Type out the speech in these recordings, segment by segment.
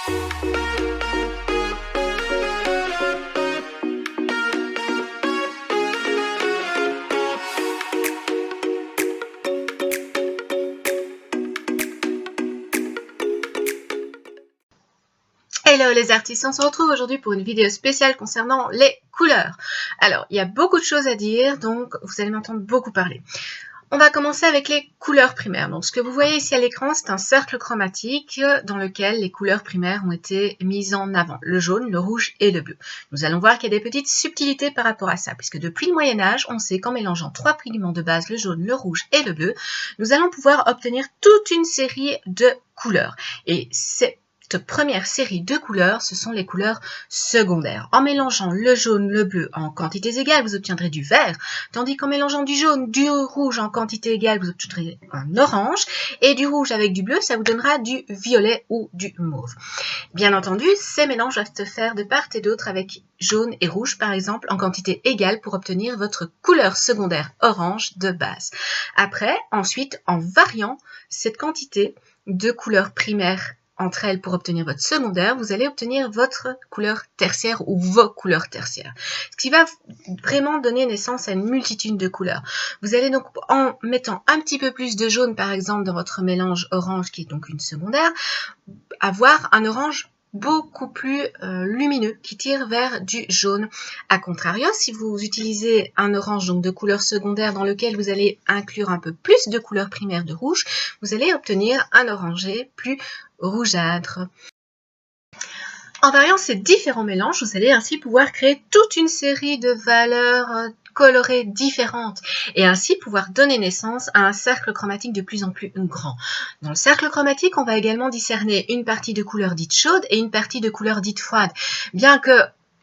Hello les artistes, on se retrouve aujourd'hui pour une vidéo spéciale concernant les couleurs. Alors, il y a beaucoup de choses à dire, donc vous allez m'entendre beaucoup parler. On va commencer avec les couleurs primaires. Donc, ce que vous voyez ici à l'écran, c'est un cercle chromatique dans lequel les couleurs primaires ont été mises en avant. Le jaune, le rouge et le bleu. Nous allons voir qu'il y a des petites subtilités par rapport à ça, puisque depuis le Moyen-Âge, on sait qu'en mélangeant trois pigments de base, le jaune, le rouge et le bleu, nous allons pouvoir obtenir toute une série de couleurs. Et cette première série de couleurs, ce sont les couleurs secondaires. En mélangeant le jaune, le bleu en quantités égales, vous obtiendrez du vert, tandis qu'en mélangeant du jaune, du rouge en quantité égale, vous obtiendrez un orange, et du rouge avec du bleu, ça vous donnera du violet ou du mauve. Bien entendu, ces mélanges doivent se faire de part et d'autre avec jaune et rouge, par exemple, en quantité égale pour obtenir votre couleur secondaire orange de base. Après, ensuite, en variant cette quantité de couleurs primaires entre elles pour obtenir votre secondaire, vous allez obtenir votre couleur tertiaire ou vos couleurs tertiaires. Ce qui va vraiment donner naissance à une multitude de couleurs. Vous allez donc, en mettant un petit peu plus de jaune par exemple dans votre mélange orange qui est donc une secondaire, avoir un orange beaucoup plus lumineux qui tire vers du jaune. A contrario, si vous utilisez un orange donc de couleur secondaire dans lequel vous allez inclure un peu plus de couleur primaire de rouge, vous allez obtenir un orangé plus rougeâtre. En variant ces différents mélanges, vous allez ainsi pouvoir créer toute une série de valeurs colorées différentes et ainsi pouvoir donner naissance à un cercle chromatique de plus en plus grand. Dans le cercle chromatique, on va également discerner une partie de couleur dite chaude et une partie de couleur dite froide. Bien que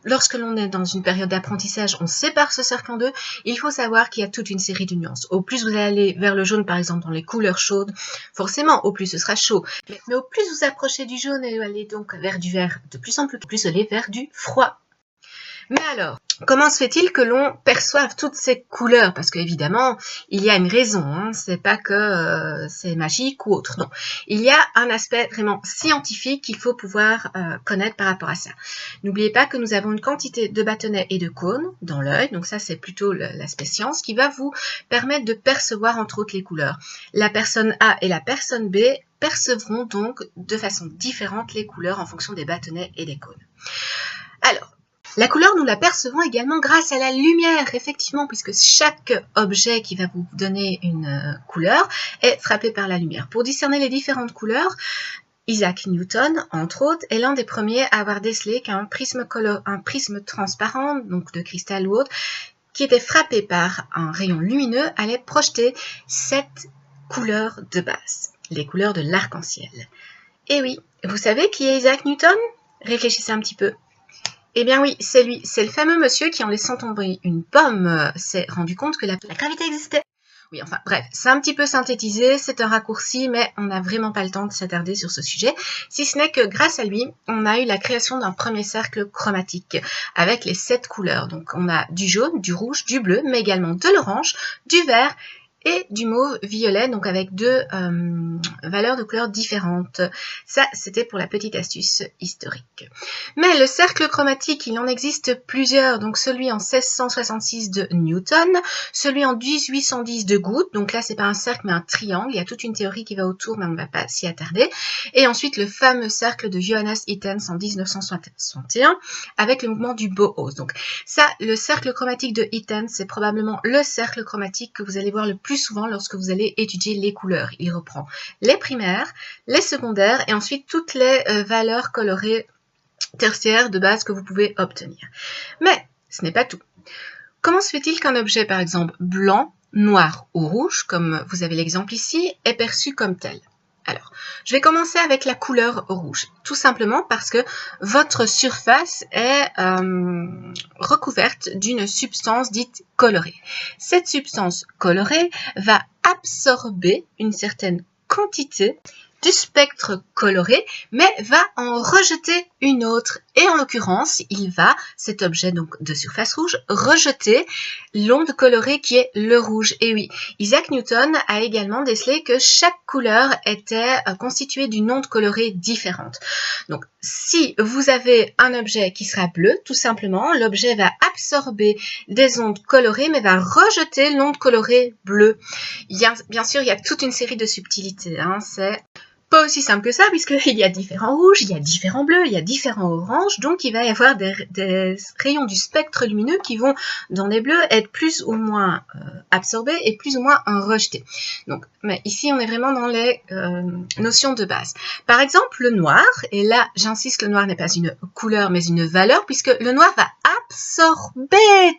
lorsque l'on est dans une période d'apprentissage, on sépare ce cercle en deux, il faut savoir qu'il y a toute une série de nuances. Au plus vous allez aller vers le jaune, par exemple, dans les couleurs chaudes, forcément, au plus ce sera chaud. Mais au plus vous approchez du jaune et allez donc vers du vert, de plus en plus vous allez vers du froid. Mais alors, comment se fait-il que l'on perçoive toutes ces couleurs? Parce qu'évidemment, il y a une raison, hein. C'est pas que c'est magique ou autre, non. Il y a un aspect vraiment scientifique qu'il faut pouvoir connaître par rapport à ça. N'oubliez pas que nous avons une quantité de bâtonnets et de cônes dans l'œil, donc ça c'est plutôt l'aspect science qui va vous permettre de percevoir entre autres les couleurs. La personne A et la personne B percevront donc de façon différente les couleurs en fonction des bâtonnets et des cônes. Alors, la couleur, nous la percevons également grâce à la lumière, effectivement, puisque chaque objet qui va vous donner une couleur est frappé par la lumière. Pour discerner les différentes couleurs, Isaac Newton, entre autres, est l'un des premiers à avoir décelé qu'un prisme transparent, donc de cristal ou autre, qui était frappé par un rayon lumineux, allait projeter cette couleur de base, les couleurs de l'arc-en-ciel. Et oui, vous savez qui est Isaac Newton? Réfléchissez un petit peu. Eh bien oui, c'est lui, c'est le fameux monsieur qui en laissant tomber une pomme s'est rendu compte que la gravité existait. Oui, enfin bref, c'est un petit peu synthétisé, c'est un raccourci, mais on n'a vraiment pas le temps de s'attarder sur ce sujet, si ce n'est que grâce à lui, on a eu la création d'un premier cercle chromatique avec les 7 couleurs. Donc on a du jaune, du rouge, du bleu, mais également de l'orange, du vert et du mauve violet, donc avec deux valeurs de couleurs différentes. Ça, c'était pour la petite astuce historique. Mais le cercle chromatique, il en existe plusieurs, donc celui en 1666 de Newton, celui en 1810 de Good, donc là c'est pas un cercle mais un triangle, il y a toute une théorie qui va autour, mais on ne va pas s'y attarder, et ensuite le fameux cercle de Johannes Ithens en 1961, avec le mouvement du Bauhaus. Donc ça, le cercle chromatique de Ithens, c'est probablement le cercle chromatique que vous allez voir le plus souvent lorsque vous allez étudier les couleurs. Il reprend les primaires, les secondaires et ensuite toutes les valeurs colorées tertiaires de base que vous pouvez obtenir. Mais ce n'est pas tout. Comment se fait-il qu'un objet, par exemple, blanc, noir ou rouge, comme vous avez l'exemple ici, est perçu comme tel? Alors, je vais commencer avec la couleur rouge, tout simplement parce que votre surface est recouverte d'une substance dite colorée. Cette substance colorée va absorber une certaine quantité du spectre coloré, mais va en rejeter une autre. Et en l'occurrence, il va, cet objet donc de surface rouge, rejeter l'onde colorée qui est le rouge. Et oui, Isaac Newton a également décelé que chaque couleur était constituée d'une onde colorée différente. Donc, si vous avez un objet qui sera bleu, tout simplement, l'objet va absorber des ondes colorées, mais va rejeter l'onde colorée bleue. Bien sûr, il y a toute une série de subtilités, hein, c'est pas aussi simple que ça, puisqu'il y a différents rouges, il y a différents bleus, il y a différents oranges, donc il va y avoir des rayons du spectre lumineux qui vont, dans les bleus, être plus ou moins absorbés et plus ou moins rejetés. Donc, mais ici, on est vraiment dans les notions de base. Par exemple, le noir, et là, j'insiste, le noir n'est pas une couleur, mais une valeur, puisque le noir va absorber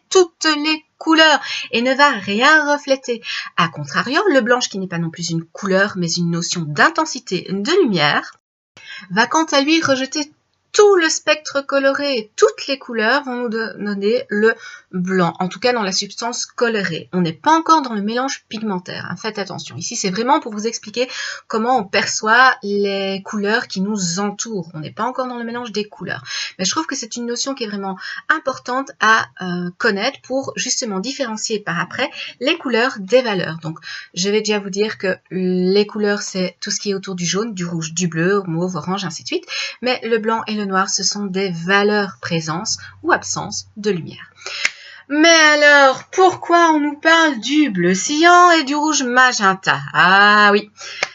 toutes les couleur et ne va rien refléter. A contrario, le blanche, qui n'est pas non plus une couleur, mais une notion d'intensité de lumière, va quant à lui rejeter tout le spectre coloré, toutes les couleurs vont nous donner le blanc, en tout cas dans la substance colorée. On n'est pas encore dans le mélange pigmentaire, hein. Faites attention. Ici, c'est vraiment pour vous expliquer comment on perçoit les couleurs qui nous entourent. On n'est pas encore dans le mélange des couleurs. Mais je trouve que c'est une notion qui est vraiment importante à connaître pour justement différencier par après les couleurs des valeurs. Donc, je vais déjà vous dire que les couleurs, c'est tout ce qui est autour du jaune, du rouge, du bleu, mauve, orange, ainsi de suite. Mais le blanc et le noir, ce sont des valeurs présence ou absence de lumière. Mais alors, pourquoi on nous parle du bleu cyan et du rouge magenta? Ah oui,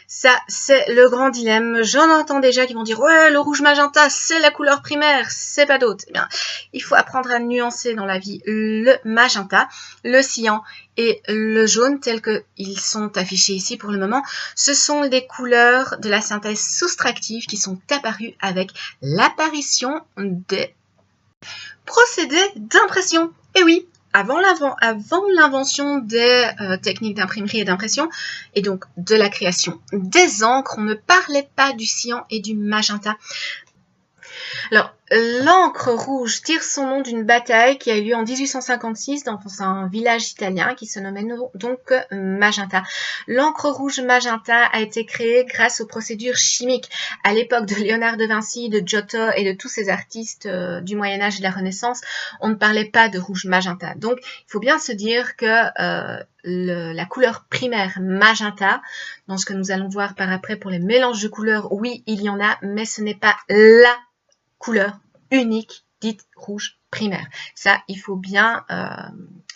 ça, c'est le grand dilemme. J'en entends déjà qui vont dire « Ouais, le rouge magenta, c'est la couleur primaire, c'est pas d'autre. » Eh bien, il faut apprendre à nuancer dans la vie le magenta, le cyan et le jaune, tels qu'ils sont affichés ici pour le moment. Ce sont des couleurs de la synthèse soustractive qui sont apparues avec l'apparition des procédés d'impression. Et oui, avant l'invention des techniques d'imprimerie et d'impression, et donc de la création des encres, on ne parlait pas du cyan et du magenta. Alors, l'encre rouge tire son nom d'une bataille qui a eu lieu en 1856 dans un village italien qui se nommait donc Magenta. L'encre rouge magenta a été créée grâce aux procédures chimiques. À l'époque de Léonard de Vinci, de Giotto et de tous ces artistes du Moyen-Âge et de la Renaissance, on ne parlait pas de rouge magenta. Donc, il faut bien se dire que la couleur primaire magenta, dans ce que nous allons voir par après pour les mélanges de couleurs, oui, il y en a, mais ce n'est pas la couleur unique dite rouge primaire. Ça, il faut bien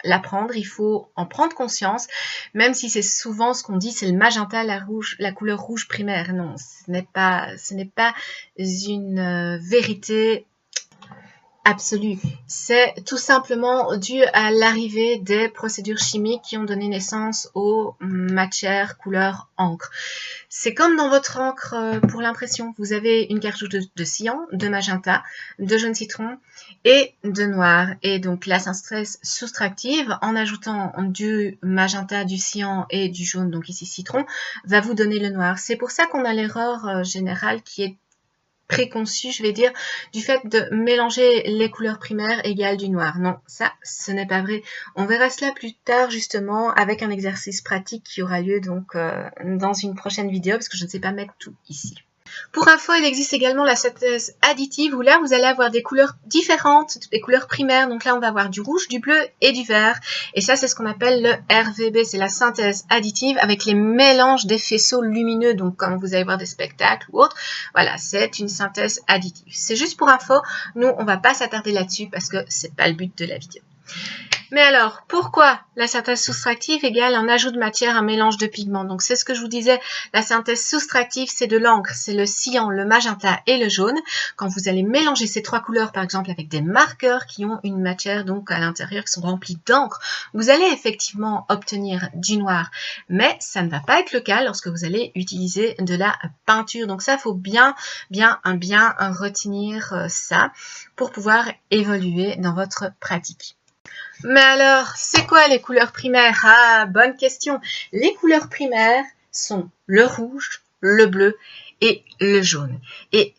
l'apprendre, il faut en prendre conscience, même si c'est souvent ce qu'on dit, c'est le magenta, la couleur rouge primaire. Non, ce n'est pas une vérité absolue. C'est tout simplement dû à l'arrivée des procédures chimiques qui ont donné naissance aux matières couleur encre. C'est comme dans votre encre pour l'impression. Vous avez une cartouche de cyan, de magenta, de jaune citron et de noir. Et donc la synthèse soustractive, en ajoutant du magenta, du cyan et du jaune, donc ici citron, va vous donner le noir. C'est pour ça qu'on a l'erreur générale qui est préconçu, je vais dire, du fait de mélanger les couleurs primaires égales du noir. Non, ça, ce n'est pas vrai. On verra cela plus tard, justement, avec un exercice pratique qui aura lieu donc dans une prochaine vidéo, parce que je ne sais pas mettre tout ici. Pour info, il existe également la synthèse additive où là, vous allez avoir des couleurs différentes, des couleurs primaires. Donc là, on va avoir du rouge, du bleu et du vert. Et ça, c'est ce qu'on appelle le RVB. C'est la synthèse additive avec les mélanges des faisceaux lumineux. Donc, comme vous allez voir des spectacles ou autres, voilà, c'est une synthèse additive. C'est juste pour info. Nous, on va pas s'attarder là-dessus parce que c'est pas le but de la vidéo. Mais alors, pourquoi la synthèse soustractive égale un ajout de matière, un mélange de pigments? Donc, c'est ce que je vous disais, la synthèse soustractive, c'est de l'encre, c'est le cyan, le magenta et le jaune. Quand vous allez mélanger ces trois couleurs, par exemple, avec des marqueurs qui ont une matière donc à l'intérieur, qui sont remplis d'encre, vous allez effectivement obtenir du noir. Mais ça ne va pas être le cas lorsque vous allez utiliser de la peinture. Donc ça, il faut bien retenir ça pour pouvoir évoluer dans votre pratique. Mais alors, c'est quoi les couleurs primaires? Ah, bonne question. Les couleurs primaires sont le rouge, le bleu et le jaune. Et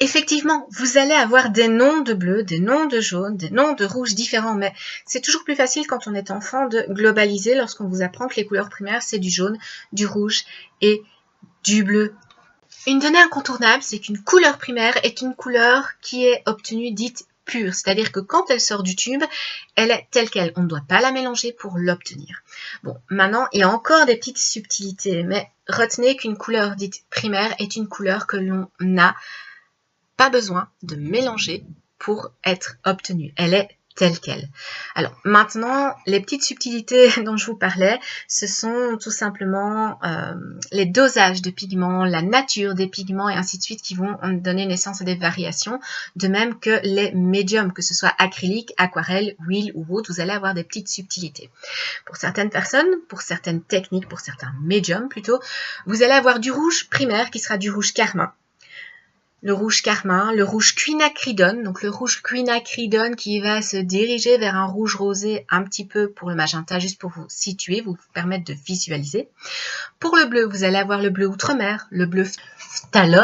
effectivement, vous allez avoir des noms de bleu, des noms de jaune, des noms de rouge différents, mais c'est toujours plus facile quand on est enfant de globaliser lorsqu'on vous apprend que les couleurs primaires, c'est du jaune, du rouge et du bleu. Une donnée incontournable, c'est qu'une couleur primaire est une couleur qui est obtenue dite pure, c'est-à-dire que quand elle sort du tube, elle est telle qu'elle. On ne doit pas la mélanger pour l'obtenir. Bon, maintenant, il y a encore des petites subtilités, mais retenez qu'une couleur dite primaire est une couleur que l'on n'a pas besoin de mélanger pour être obtenue. Elle est telle qu'elle. Alors maintenant, les petites subtilités dont je vous parlais, ce sont tout simplement les dosages de pigments, la nature des pigments et ainsi de suite qui vont donner naissance à des variations, de même que les médiums, que ce soit acrylique, aquarelle, huile ou autre, vous allez avoir des petites subtilités. Pour certaines personnes, pour certaines techniques, pour certains médiums plutôt, vous allez avoir du rouge primaire qui sera du rouge carmin. Le rouge carmin, le rouge quinacridone, donc le rouge quinacridone qui va se diriger vers un rouge rosé un petit peu pour le magenta, juste pour vous situer, vous permettre de visualiser. Pour le bleu, vous allez avoir le bleu outre-mer, le bleu phthalo.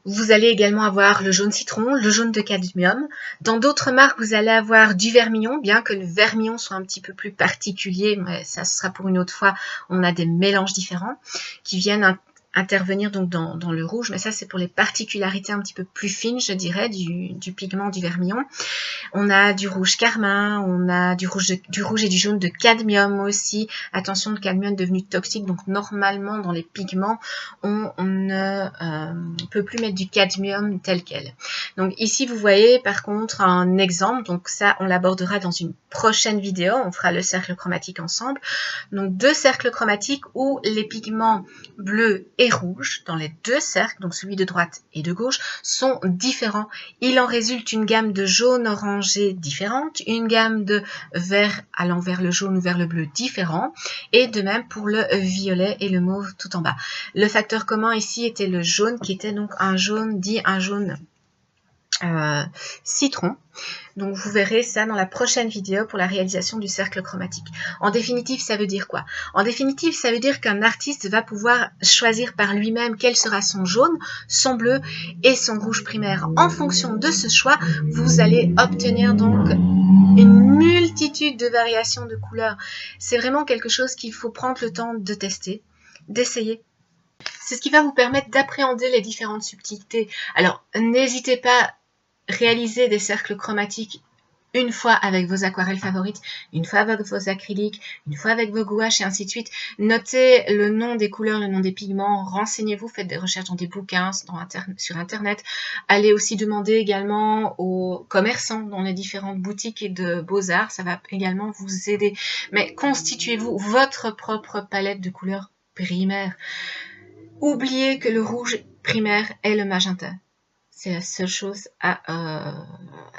Vous allez également avoir le jaune citron, le jaune de cadmium. Dans d'autres marques, vous allez avoir du vermillon, bien que le vermillon soit un petit peu plus particulier, mais ça ce sera pour une autre fois. On a des mélanges différents qui viennent intervenir donc dans le rouge, mais ça c'est pour les particularités un petit peu plus fines, je dirais, du pigment du vermillon. On a du rouge carmin, on a du rouge et du jaune de cadmium aussi. Attention, le cadmium est devenu toxique, donc normalement dans les pigments, on ne peut plus mettre du cadmium tel quel. Donc ici vous voyez par contre un exemple, donc ça on l'abordera dans une prochaine vidéo, on fera le cercle chromatique ensemble. Donc 2 cercles chromatiques où les pigments bleus et rouges, dans les 2 cercles, donc celui de droite et de gauche, sont différents. Il en résulte une gamme de jaune orangé différente, une gamme de vert allant vers le jaune ou vers le bleu différent, et de même pour le violet et le mauve tout en bas. Le facteur commun ici était le jaune, qui était donc un jaune dit un jaune citron. Donc vous verrez ça dans la prochaine vidéo pour la réalisation du cercle chromatique. En définitive, ça veut dire quoi? En définitive, ça veut dire qu'un artiste va pouvoir choisir par lui-même quel sera son jaune, son bleu et son rouge primaire. En fonction de ce choix, vous allez obtenir donc une multitude de variations de couleurs. C'est vraiment quelque chose qu'il faut prendre le temps de tester, d'essayer. C'est ce qui va vous permettre d'appréhender les différentes subtilités. Alors, n'hésitez pas à réaliser des cercles chromatiques une fois avec vos aquarelles favorites, une fois avec vos acryliques, une fois avec vos gouaches et ainsi de suite. Notez le nom des couleurs, le nom des pigments, renseignez-vous, faites des recherches dans des bouquins, sur internet. Allez aussi demander également aux commerçants dans les différentes boutiques de beaux-arts, ça va également vous aider. Mais constituez-vous votre propre palette de couleurs primaires. Oubliez que le rouge primaire est le magenta. C'est la seule chose à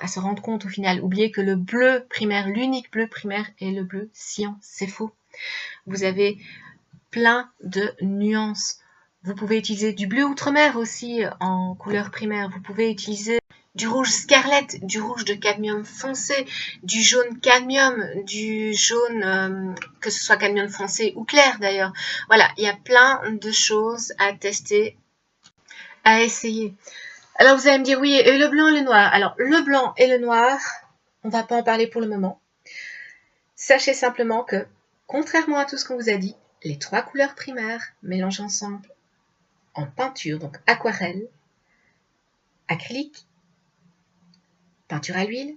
se rendre compte au final. Oubliez que le bleu primaire, l'unique bleu primaire est le bleu cyan. C'est faux. Vous avez plein de nuances. Vous pouvez utiliser du bleu outre-mer aussi en couleur primaire. Vous pouvez utiliser du rouge scarlett, du rouge de cadmium foncé, du jaune cadmium, du jaune, que ce soit cadmium foncé ou clair d'ailleurs. Voilà, il y a plein de choses à tester, à essayer. Alors vous allez me dire, oui, et le blanc et le noir. Alors le blanc et le noir, on ne va pas en parler pour le moment. Sachez simplement que, contrairement à tout ce qu'on vous a dit, les 3 couleurs primaires mélangées ensemble en peinture, donc aquarelle, acrylique, peinture à l'huile,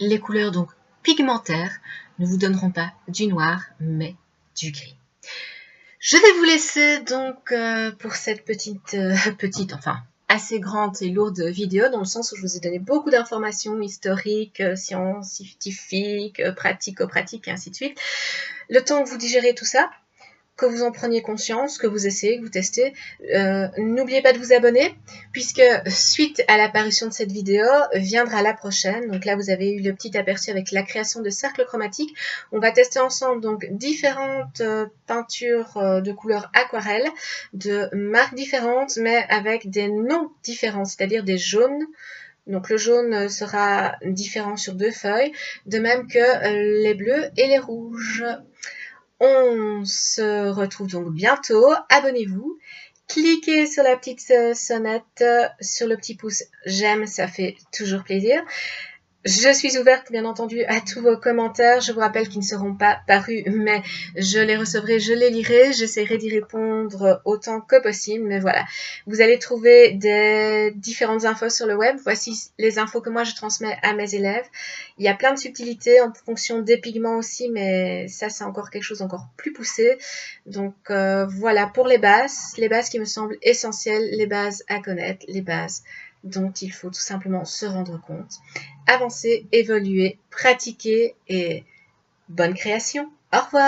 les couleurs donc pigmentaires ne vous donneront pas du noir, mais du gris. Je vais vous laisser donc pour cette enfin assez grande et lourde vidéo, dans le sens où je vous ai donné beaucoup d'informations historiques, scientifiques, pratico-pratiques et ainsi de suite. Le temps que vous digérez tout ça, que vous en preniez conscience, que vous essayez, que vous testez. N'oubliez pas de vous abonner, puisque suite à l'apparition de cette vidéo, viendra la prochaine. Donc là, vous avez eu le petit aperçu avec la création de cercles chromatiques. On va tester ensemble donc différentes peintures de couleurs aquarelles, de marques différentes, mais avec des noms différents, c'est-à-dire des jaunes. Donc le jaune sera différent sur 2 feuilles, de même que les bleus et les rouges. On se retrouve donc bientôt. Abonnez-vous. Cliquez sur la petite sonnette, sur le petit pouce j'aime, ça fait toujours plaisir. Je suis ouverte, bien entendu, à tous vos commentaires. Je vous rappelle qu'ils ne seront pas parus, mais je les recevrai, je les lirai. J'essaierai d'y répondre autant que possible. Mais voilà, vous allez trouver des différentes infos sur le web. Voici les infos que moi je transmets à mes élèves. Il y a plein de subtilités en fonction des pigments aussi, mais ça c'est encore quelque chose d'encore plus poussé. Donc voilà pour les bases qui me semblent essentielles, les bases à connaître, les bases dont il faut tout simplement se rendre compte. Avancer, évoluer, pratiquer et bonne création. Au revoir!